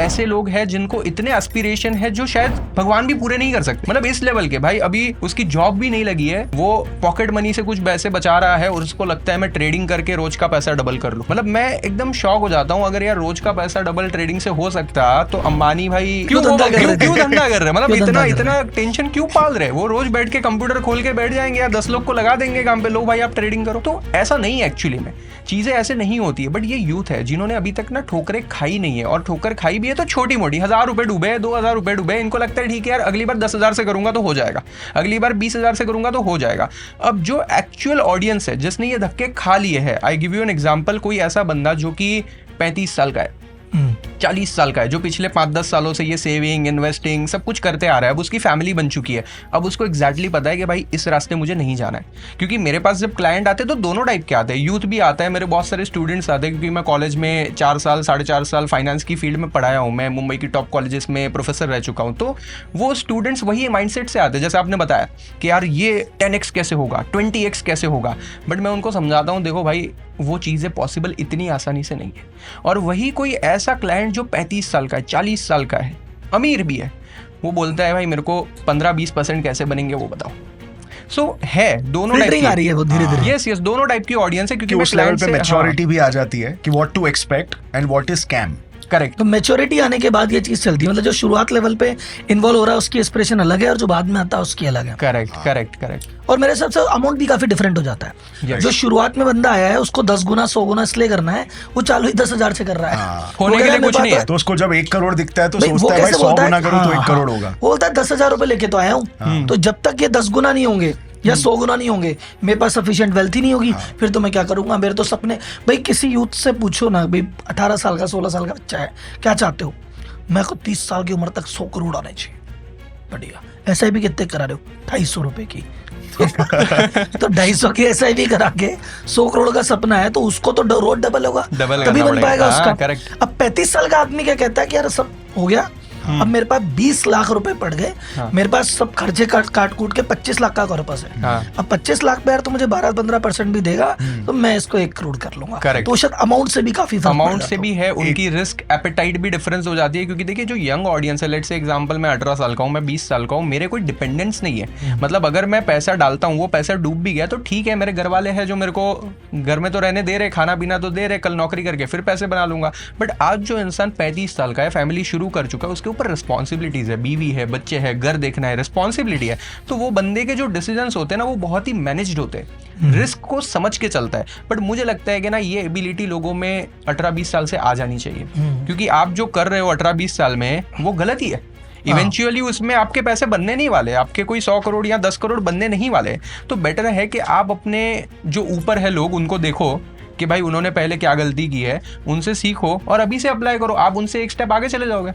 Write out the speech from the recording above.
ऐसे लोग हैं जिनको इतने एस्पिरेशन है जो शायद भगवान भी पूरे नहीं कर सकते। मतलब इस लेवल के भाई, अभी उसकी जॉब भी नहीं लगी है, वो पॉकेट मनी से कुछ पैसे बचा रहा है और उसको लगता है मैं ट्रेडिंग करके रोज का पैसा डबल कर लूं। मतलब मैं एकदम शॉक हो जाता हूँ, अगर यार रोज का पैसा डबल ट्रेडिंग से हो सकता तो अंबानी भाई क्यों धंधा कर रहे? मतलब इतना टेंशन क्यों पाल रहे? वो रोज बैठ के कंप्यूटर खोल के बैठ जाएंगे या 10 लोग को लगा देंगे काम पे, लो भाई आप ट्रेडिंग करो। तो ऐसा नहीं है, एक्चुअली में चीजें ऐसे नहीं होती है। बट ये यूथ है जिन्होंने अभी तक ना ठोकरें खाई नहीं है, और ठोकर खाई भी है तो छोटी मोटी, 1000 रुपए डूबे, 2000 रुपए डूबे, इनको लगता है ठीक है यार अगली बार 10,000 से करूंगा तो हो जाएगा, अगली बार 20,000 से करूंगा तो हो जाएगा। अब जो एक्चुअल ऑडियंस है जिसने ये धक्के खा लिए है, I give you an example, कोई ऐसा बंदा जो कि 35 साल का है, 40 साल का है, जो पिछले 5-10 सालों से ये सेविंग, इन्वेस्टिंग सब कुछ करते आ रहा है, अब उसकी फैमिली बन चुकी है, अब उसको एग्जैक्टली पता है कि भाई इस रास्ते मुझे नहीं जाना है। क्योंकि मेरे पास जब क्लाइंट आते हैं तो दोनों टाइप के आते हैं, यूथ भी आता है, मेरे बहुत सारे स्टूडेंट्स आते हैं, क्योंकि मैं कॉलेज में 4 साल 4.5 साल फाइनेंस की फील्ड में पढ़ाया हूँ, मैं मुंबई की टॉप कॉलेजेस में प्रोफेसर रह चुका हूँ। तो वो स्टूडेंट्स वही माइंडसेट से आते हैं, जैसे आपने बताया कि यार ये 10x कैसे होगा, 20x कैसे होगा। बट मैं उनको समझाता हूँ, देखो भाई वो चीज़ें पॉसिबल इतनी आसानी से नहीं है। और वही कोई ऐसा क्लाइंट जो 35 साल का है, 40 साल का है, अमीर भी है, वो बोलता है भाई मेरे को 15-20% कैसे बनेंगे वो बताओ। सो है दोनों टाइप की आ रही है वो धीरे-धीरे। यस दोनों टाइप की ऑडियंस है, क्योंकि उस लेवल पे मैच्योरिटी भी आ जाती है कि what to expect and what is scam. Correct. तो मैच्योरिटी आने के बाद ये चीज चलती है, मतलब जो शुरुआत लेवल पे इन्वॉल्व हो रहा है उसकी एक्सप्रेशन अलग है और जो बाद में आता है उसकी अलग है। करेक्ट। और मेरे हिसाब से अमाउंट भी काफी डिफरेंट हो जाता है। Yes. जो शुरुआत में बंदा आया है उसको 10 गुना 100 गुना इसलिए करना है, वो चालू ही 10,000 से कर रहा है, होने के लिए कुछ नहीं है। तो उसको जब 1 करोड़ दिखता है तो सोचता है भाई 100 गुना करूं तो 1 करोड़ होगा। वो बोलता है 10,000 रुपए लेके तो आया हूँ, तो जब तक ये 10 गुना नहीं होंगे या 100 गुना नहीं होंगे, मेरे पास सफिशिएंट वेल्थ ही नहीं होगी, फिर तो मैं क्या करूंगा। मेरे तो सपने, भाई किसी यूथ से पूछो ना, भाई 18 साल का 16 साल का बच्चा है, क्या चाहते हो? मैं को 30 साल की उम्र तक 100 करोड़ आने चाहिए। बढ़िया। SIP कितने करा रहे हो? 250 रुपए की। तो 250 की SIP करा के 100 करोड़ का सपना है तो उसको तो रोड डबल होगा, तभी बन पाएगा उसका। अब 35 साल का आदमी क्या कहता है कि यार सब हो गया, अब मेरे पास 20 लाख रुपए पड़ गए, मेरे पास सब खर्चे काट कूट के 25 लाख का कॉर्पस है। अब 25 लाख पे यार तो मुझे 12-15% भी देगा तो मैं इसको 1 करोड़ कर लूंगा। तो शायद अमाउंट से भी काफी अमाउंट से भी है, उनकी रिस्क एपेटाइट भी डिफरेंस हो जाती है। क्योंकि देखिए जो यंग ऑडियंस है, लेट्स से एग्जांपल मैं 18 साल का हूँ, मैं 20 साल का हूँ, मेरे कोई डिपेंडेंस नहीं है। मतलब अगर मैं पैसा डालता हूँ, वो पैसा डूब भी गया तो ठीक है, मेरे घर वाले हैं जो मेरे को घर में तो रहने दे रहे, खाना पीना तो दे रहे, कल नौकरी करके फिर पैसे बना लूंगा। बट आज जो इंसान 35 साल का है, फैमिली शुरू कर चुका है, उसके ऊपर रिस्पॉन्सिबिलिटी है, बीवी है, बच्चे हैं, घर देखना है, रिस्पॉन्सिबिलिटी है। तो वो बंदे के जो डिसीजंस होते हैं ना वो बहुत ही मैनेज्ड होते हैं, रिस्क को समझ के चलता है। बट मुझे लगता है कि ना ये एबिलिटी लोगों में 18-20 साल से आ जानी चाहिए, क्योंकि आप जो कर रहे हो 18-20 साल में वो गलत ही है। इवेंचुअली उसमें आपके पैसे बनने नहीं वाले, आपके कोई 100 करोड़ या 10 करोड़ बनने नहीं वाले। तो बेटर है कि आप अपने जो ऊपर है लोग उनको देखो कि भाई उन्होंने पहले क्या गलती की है, उनसे सीखो और अभी से अप्लाई करो, आप उनसे एक स्टेप आगे चले जाओगे।